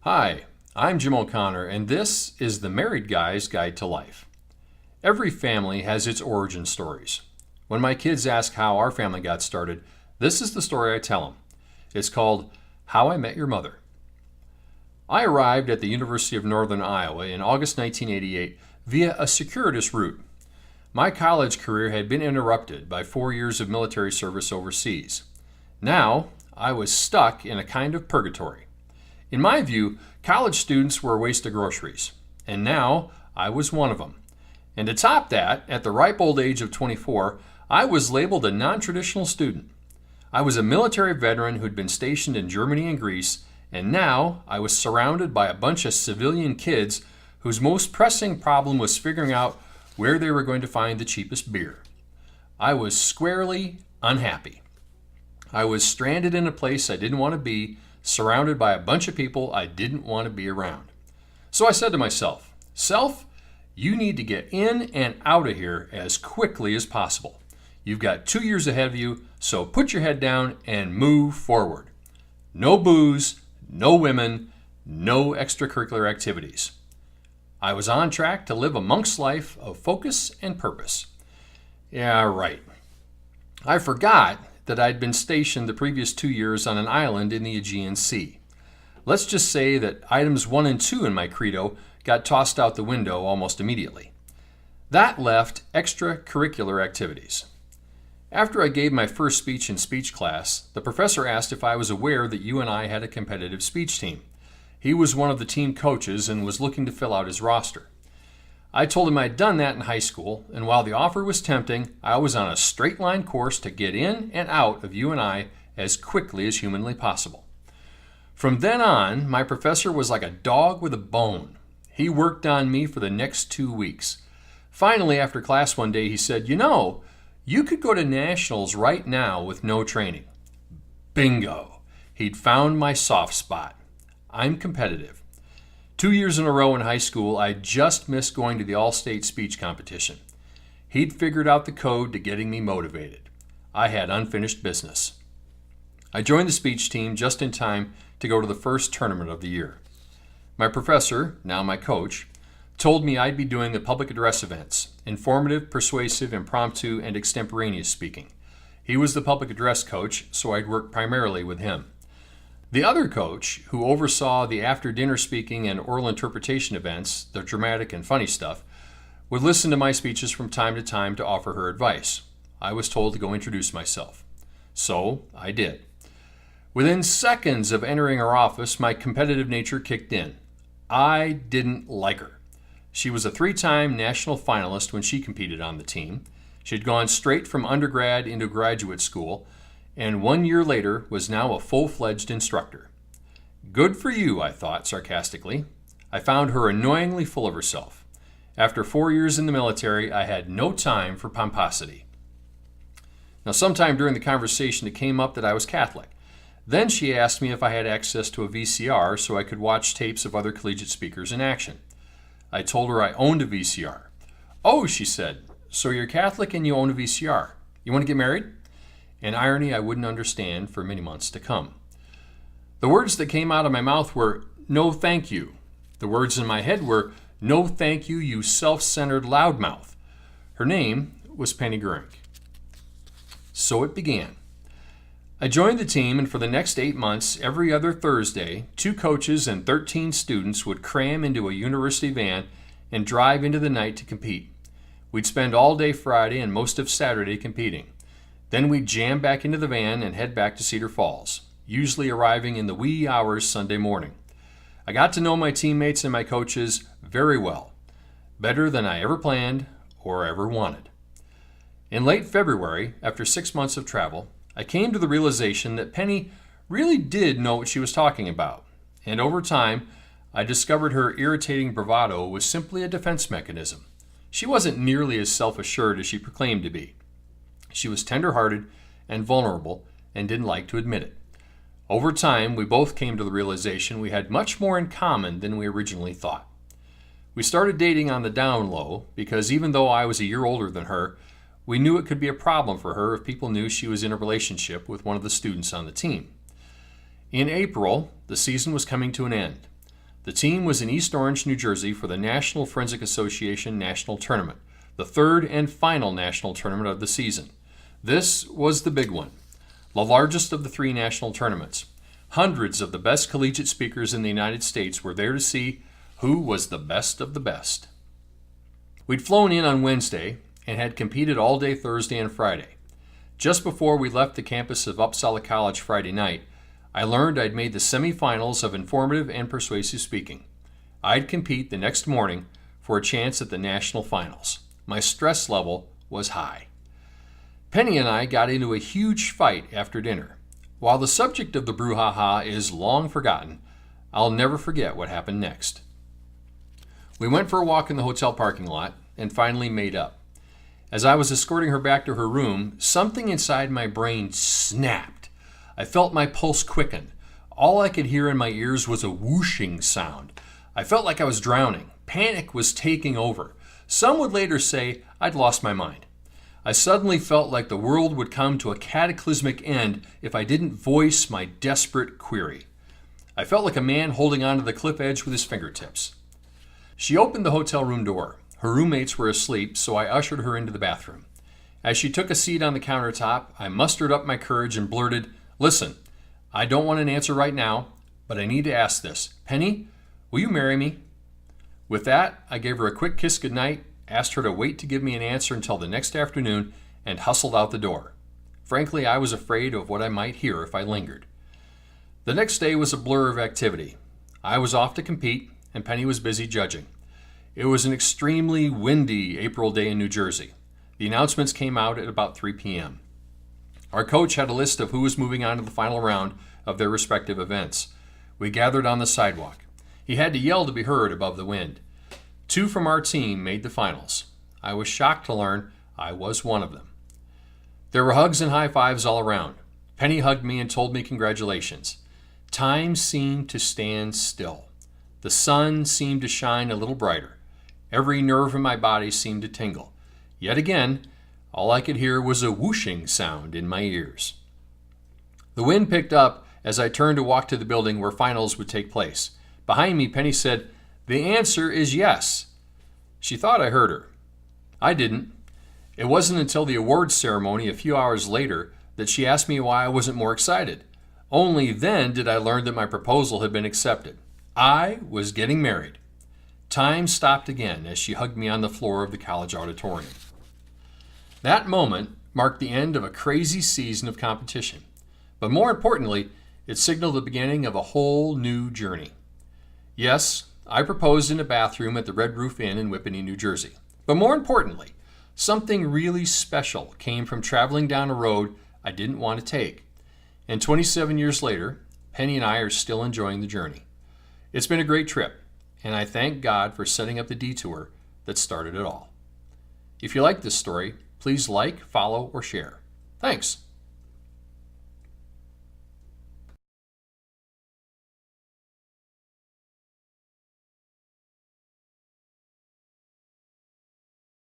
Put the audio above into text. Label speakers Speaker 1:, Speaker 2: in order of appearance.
Speaker 1: Hi, I'm Jim O'Connor, and this is the Married Guy's Guide to Life. Every family has its origin stories. When my kids ask how our family got started, this is the story I tell them. It's called How I Met Your Mother. I arrived at the University of Northern Iowa in August 1988 via a circuitous route. My college career had been interrupted by 4 years of military service overseas. Now, I was stuck in a kind of purgatory. In my view, college students were a waste of groceries, and now I was one of them. And to top that, at the ripe old age of 24, I was labeled a non-traditional student. I was a military veteran who'd been stationed in Germany and Greece, and now I was surrounded by a bunch of civilian kids whose most pressing problem was figuring out where they were going to find the cheapest beer. I was squarely unhappy. I was stranded in a place I didn't want to be, surrounded by a bunch of people I didn't want to be around. So I said to myself, Self, you need to get in and out of here as quickly as possible. You've got 2 years ahead of you, so put your head down and move forward. No booze, no women, no extracurricular activities. I was on track to live a monk's life of focus and purpose. Yeah, right. I forgot that I'd been stationed the previous 2 years on an island in the Aegean Sea. Let's just say that items 1 and 2 in my credo got tossed out the window almost immediately. That left extracurricular activities. After I gave my first speech in speech class, the professor asked if I was aware that UNI had a competitive speech team. He was one of the team coaches and was looking to fill out his roster. I told him I'd done that in high school, and while the offer was tempting, I was on a straight line course to get in and out of UNI as quickly as humanly possible. From then on, my professor was like a dog with a bone. He worked on me for the next 2 weeks. Finally, after class one day, he said, you could go to nationals right now with no training. Bingo! He'd found my soft spot. I'm competitive. 2 years in a row in high school, I just missed going to the all-state speech competition. He'd figured out the code to getting me motivated. I had unfinished business. I joined the speech team just in time to go to the first tournament of the year. My professor, now my coach, told me I'd be doing the public address events, informative, persuasive, impromptu, and extemporaneous speaking. He was the public address coach, so I'd work primarily with him. The other coach, who oversaw the after-dinner speaking and oral interpretation events, the dramatic and funny stuff, would listen to my speeches from time to time to offer her advice. I was told to go introduce myself. So I did. Within seconds of entering her office, my competitive nature kicked in. I didn't like her. She was a 3-time national finalist when she competed on the team. She'd gone straight from undergrad into graduate school, and 1 year later was now a full-fledged instructor. Good for you, I thought sarcastically. I found her annoyingly full of herself. After 4 years in the military, I had no time for pomposity. Now, sometime during the conversation, it came up that I was Catholic. Then she asked me if I had access to a VCR so I could watch tapes of other collegiate speakers in action. I told her I owned a VCR. Oh, she said, so you're Catholic and you own a VCR. You want to get married? An irony I wouldn't understand for many months to come. The words that came out of my mouth were, no thank you. The words in my head were, no thank you, you self-centered loudmouth. Her name was Penny Gurink. So it began. I joined the team, and for the next 8 months, every other Thursday, 2 coaches and 13 students would cram into a university van and drive into the night to compete. We'd spend all day Friday and most of Saturday competing. Then we'd jam back into the van and head back to Cedar Falls, usually arriving in the wee hours Sunday morning. I got to know my teammates and my coaches very well, better than I ever planned or ever wanted. In late February, after 6 months of travel, I came to the realization that Penny really did know what she was talking about, and over time, I discovered her irritating bravado was simply a defense mechanism. She wasn't nearly as self-assured as she proclaimed to be. She was tender-hearted and vulnerable and didn't like to admit it. Over time, we both came to the realization we had much more in common than we originally thought. We started dating on the down low because even though I was a year older than her, we knew it could be a problem for her if people knew she was in a relationship with one of the students on the team. In April, the season was coming to an end. The team was in East Orange, New Jersey for the National Forensic Association National Tournament, the third and final national tournament of the season. This was the big one, the largest of the 3 national tournaments. Hundreds of the best collegiate speakers in the United States were there to see who was the best of the best. We'd flown in on Wednesday and had competed all day Thursday and Friday. Just before we left the campus of Uppsala College Friday night, I learned I'd made the semifinals of informative and persuasive speaking. I'd compete the next morning for a chance at the national finals. My stress level was high. Penny and I got into a huge fight after dinner. While the subject of the brouhaha is long forgotten, I'll never forget what happened next. We went for a walk in the hotel parking lot and finally made up. As I was escorting her back to her room, something inside my brain snapped. I felt my pulse quicken. All I could hear in my ears was a whooshing sound. I felt like I was drowning. Panic was taking over. Some would later say I'd lost my mind. I suddenly felt like the world would come to a cataclysmic end if I didn't voice my desperate query. I felt like a man holding onto the cliff edge with his fingertips. She opened the hotel room door. Her roommates were asleep, so I ushered her into the bathroom. As she took a seat on the countertop, I mustered up my courage and blurted, "Listen, I don't want an answer right now, but I need to ask this. Penny, will you marry me?" With that, I gave her a quick kiss goodnight, asked her to wait to give me an answer until the next afternoon, and hustled out the door. Frankly, I was afraid of what I might hear if I lingered. The next day was a blur of activity. I was off to compete, and Penny was busy judging. It was an extremely windy April day in New Jersey. The announcements came out at about 3 p.m. Our coach had a list of who was moving on to the final round of their respective events. We gathered on the sidewalk. He had to yell to be heard above the wind. 2 from our team made the finals. I was shocked to learn I was one of them. There were hugs and high fives all around. Penny hugged me and told me congratulations. Time seemed to stand still. The sun seemed to shine a little brighter. Every nerve in my body seemed to tingle. Yet again, all I could hear was a whooshing sound in my ears. The wind picked up as I turned to walk to the building where finals would take place. Behind me, Penny said, "The answer is yes." She thought I heard her. I didn't. It wasn't until the awards ceremony a few hours later that she asked me why I wasn't more excited. Only then did I learn that my proposal had been accepted. I was getting married. Time stopped again as she hugged me on the floor of the college auditorium. That moment marked the end of a crazy season of competition. But more importantly, it signaled the beginning of a whole new journey. Yes, I proposed in a bathroom at the Red Roof Inn in Whippany, New Jersey. But more importantly, something really special came from traveling down a road I didn't want to take. And 27 years later, Penny and I are still enjoying the journey. It's been a great trip, and I thank God for setting up the detour that started it all. If you like this story, please like, follow, or share. Thanks.